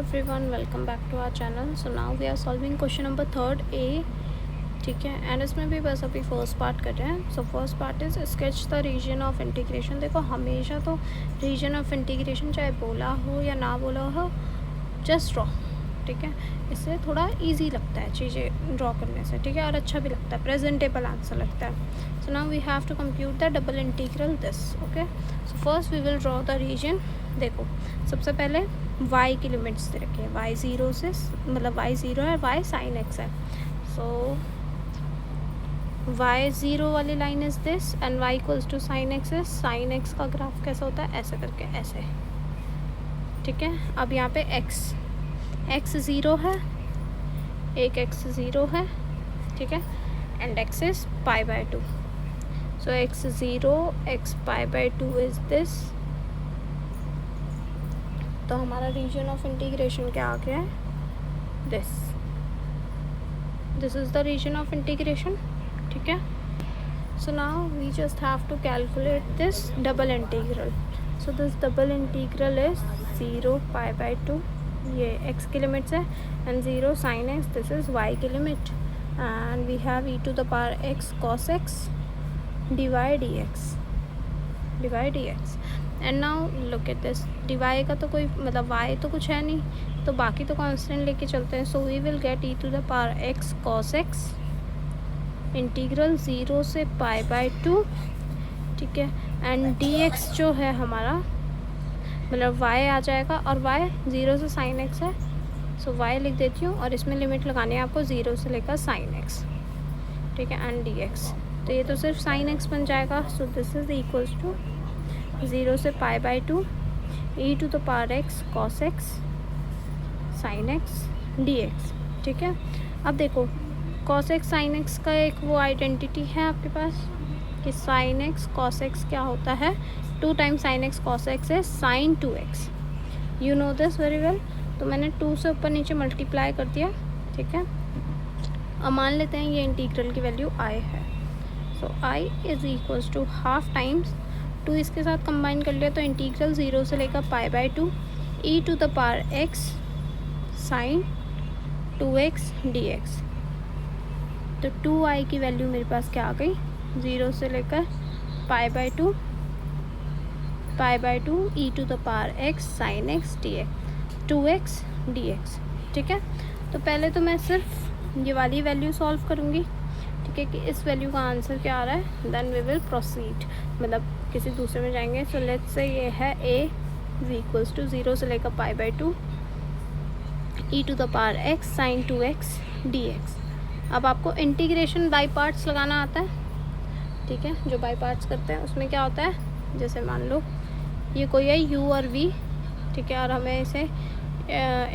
everyone, welcome back to our channel. So now we are solving question number 3rd A, ठीक है. And इसमें भी बस अभी फर्स्ट पार्ट कर रहे हैं. So first part is sketch the region of integration. देखो हमेशा तो रीजन ऑफ इंटीग्रेशन चाहे बोला हो या ना बोला हो, जस्ट ड्रॉ. ठीक है, इससे थोड़ा इजी लगता है चीज़ें ड्रॉ करने से. ठीक है, और अच्छा भी लगता है, प्रेजेंटेबल आंसर लगता है. So now we have to compute the double integral this. Okay, so first we will draw the region. देखो सबसे पहले y की लिमिट्स दे रखी है. y ज़ीरो से, मतलब y ज़ीरो है, y साइन x है. सो y ज़ीरो वाली line is this and y equals to sine x है. साइन x का ग्राफ कैसा होता है, ऐसे करके, ऐसे. ठीक है, अब यहाँ पे x ज़ीरो है, एक x ज़ीरो है. ठीक है, and x is pi by two. So x zero, x pi by two is this. तो हमारा रीजन ऑफ इंटीग्रेशन क्या आ गया है, this is the region of integration. ठीक है, so now we just have to calculate this double integral. So this double integral is 0 pi by two, ये x की लिमिट्स है, and 0 sine x, this is y की limit, and we have e to the power x cos x divide dx. And now look at this. Dy का तो कोई मतलब y तो कुछ है नहीं, तो बाकी तो कांस्टेंट लेके चलते हैं. So we will get e to the power x cos x integral 0 से पाई बाय टू. ठीक है, एंड dx जो है हमारा, मतलब y आ जाएगा, और y 0 से साइन x है. सो y लिख देती हूँ, और इसमें लिमिट लगानी है आपको 0 से लेकर साइन x. ठीक है, एंड dx, तो ये तो सिर्फ साइन x बन जाएगा. So this is equals to 0 से pi by two e to the power x cos x sine x dx. ठीक है, अब देखो cos x साइन x का एक वो आइडेंटिटी है आपके पास कि साइन x cos x क्या होता है, 2 times sine x cos x है sine 2x. You know this very well. तो मैंने 2 से ऊपर नीचे मल्टीप्लाई कर दिया. ठीक है, अब मान लेते हैं ये इंटीग्रल की वैल्यू i है. So i is equals to half times 2 इसके साथ कंबाइन कर लिया, तो इंटीग्रल 0 से लेकर pi by two e to the power x sine 2x dx. तो 2i की वैल्यू मेरे पास क्या आ गई, 0 से लेकर pi by two e to the power x sine x dx 2x dx. ठीक है, तो पहले तो मैं सिर्फ ये वाली वैल्यू सॉल्व करूँगी. ठीक है, कि इस वैल्यू का आंसर क्या आ रहा है, देन वी विल प्रोसीड, मतलब किसी दूसरे में जाएंगे. सो लेट्स से ये है a इज इक्वल्स टू 0 से लेकर pi by two e to the power x sine 2x dx. अब आपको इंटीग्रेशन बाई पार्ट्स लगाना आता है. ठीक है, जो बाई पार्ट्स करते हैं उसमें क्या होता है, जैसे मान लो ये कोई है u और v. ठीक है, और हमें इसे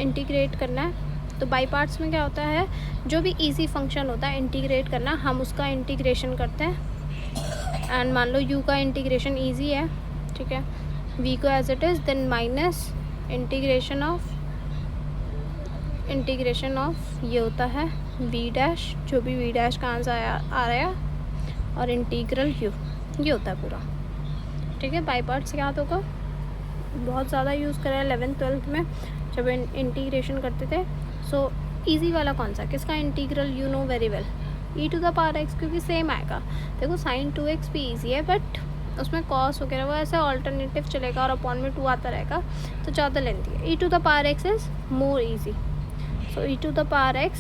इंटीग्रेट करना है. तो बाई पार्ट्स में क्या होता है, जो भी इजी फंक्शन होता है इंटीग्रेट करना, हम उसका इंटीग्रेशन करते हैं. एंड मान लो u का इंटीग्रेशन इजी है. ठीक है, v को as it is, then minus integration of ये होता है v डैश, जो भी v डैश का आंसर आ रहा है, और इंटीग्रल u, ये होता है पूरा. ठीक है, बाई पार्ट्स याद होगा, बहुत ज़्यादा यूज़ करा है 11th-12th में जब इंटीग्रेशन करते थे. सो इजी वाला कौन सा, किसका integral, you know very well, e to the power x, क्योंकि सेम आएगा. देखो साइन 2x भी ईजी है, बट उसमें कॉस वगैरह वो ऐसे ऑल्टरनेटिव चलेगा, और अपॉन में 2 आता रहेगा, तो ज़्यादा लेंथी है. e to the power x is more easy. So e to the power x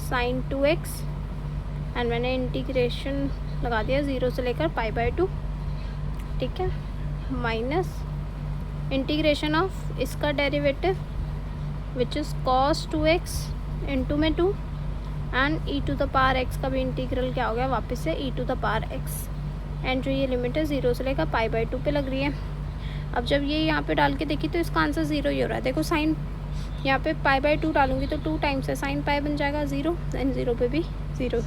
sine 2x, and मैंने इंटीग्रेशन लगा दिया 0 से लेकर पाई बाय टू. ठीक है, माइनस इंटीग्रेशन ऑफ इसका derivative which is cos 2x into में 2, and e to the power x का भी इंटीग्रल क्या हो गया, वापस से e to the power x, and जो ये लिमिट है 0 से लेकर पाई बाय टू पे लग रही है. अब जब ये यहाँ पे डाल के देखी तो इसका आंसर 0 ही हो रहा है. देखो साइन यहाँ पे पाई बाय टू डालूंगी तो 2 टाइम्स है, साइन पाई बन जाएगा 0, एंड 0 पे भी 0.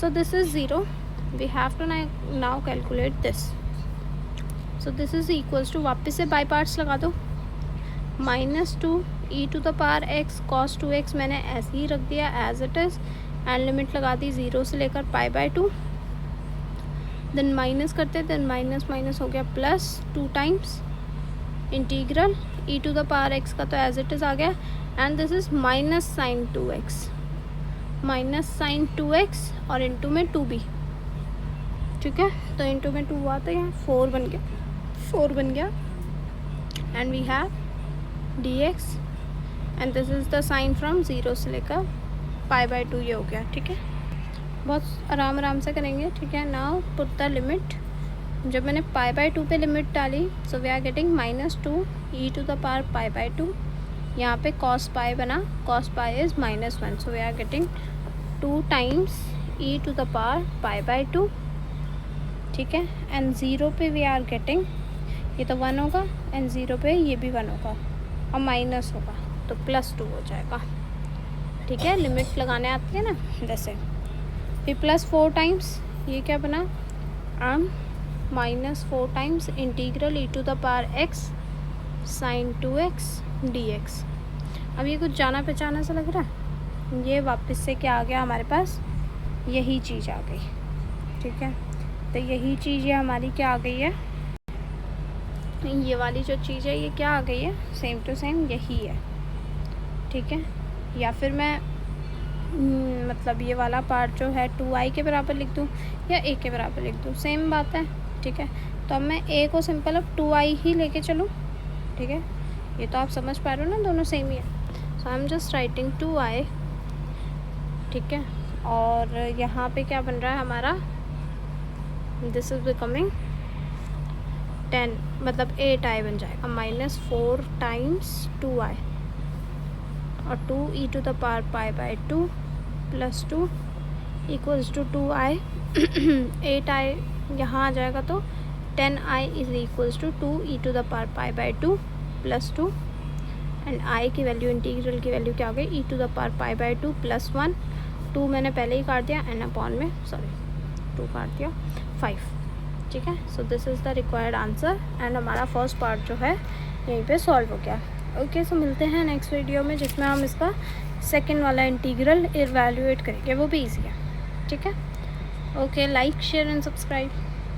So this is 0. We have to now calculate this. So this is equals to, वापस से बाई पार्ट्स लगा दो, -2 e to the power x cos 2x मैंने ऐसे ही रख दिया as it is, and limit लगा दी 0 से लेकर pi by two. Then minus करते, देन माइनस हो गया plus 2 times integral e to the power x का तो एज इट इज़ आ गया, and this is minus sine 2x, minus sine 2x और इंटू में 2b, ठीक है। तो इंटू में 2 हुआ तो यहाँ 4 बन गया, 4 बन गया। And we have dx and this is the sine from 0 से लेकर π/2 ये हो गया, ठीक है। बहुत आराम से करेंगे, ठीक है। नाउ पुट द लिमिट, जब मैंने π/2 पे लिमिट डाली, so we are getting -2 e⁻ π/2। यहाँ पे cos π बना, cos π is -1, so we are getting 2 times e⁻ π/2, ठीक है। एंड 0 पे वी आर गेटिंग, ये तो 1 होगा, एंड 0 पे ये भी 1 होगा और माइनस होगा, तो +2 हो जाएगा, ठीक है। लिमिट लगाने आती है ना जैसे। फिर +4 टाइम्स ये क्या बना, -4 times integral e⁻x sin 2x dx। अब ये कुछ जाना पहचाना सा लग रहा है, ये वापस से क्या आ गया हमारे पास, यही चीज़ आ गई, ठीक है। तो यही चीज़ ये हमारी क्या आ गई है, ये वाली जो चीज़ है ये क्या आ गई है, सेम टू सेम यही है, ठीक है। या फिर मैं मतलब ये वाला पार्ट जो है 2i के बराबर लिख दूँ या a के बराबर लिख दूँ, सेम बात है, ठीक है। तो अब मैं a को सिंपल अब 2i ही लेके चलूँ, ठीक है। ये तो आप समझ पा रहे हो ना, दोनों सेम ही है। So I am just writing 2i, ठीक है। और यहाँ पे क्या बन रहा है हमारा, दिस इज़ बिकमिंग 10, मतलब 8i बन जाएगा, -4 टाइम्स 2i और 2 e⁻ π/2 + 2 equals to 2i। 8i यहाँ आ जाएगा तो 10i is equals to 2 e⁻ π/2 + 2, and i की वैल्यू, इंटीग्रल की वैल्यू क्या हो गई, e⁻ π/2 + 1, 2 मैंने पहले ही काट दिया, n/2 काट दिया 5, ठीक है। सो this is the required answer, and हमारा फर्स्ट पार्ट जो है यहीं पे सॉल्व हो गया। ओके, सो मिलते हैं नेक्स्ट वीडियो में, जिसमें हम इसका सेकंड वाला इंटीग्रल इवैल्यूएट करेंगे, वो भी ईजी है, ठीक है। Okay, like share and subscribe.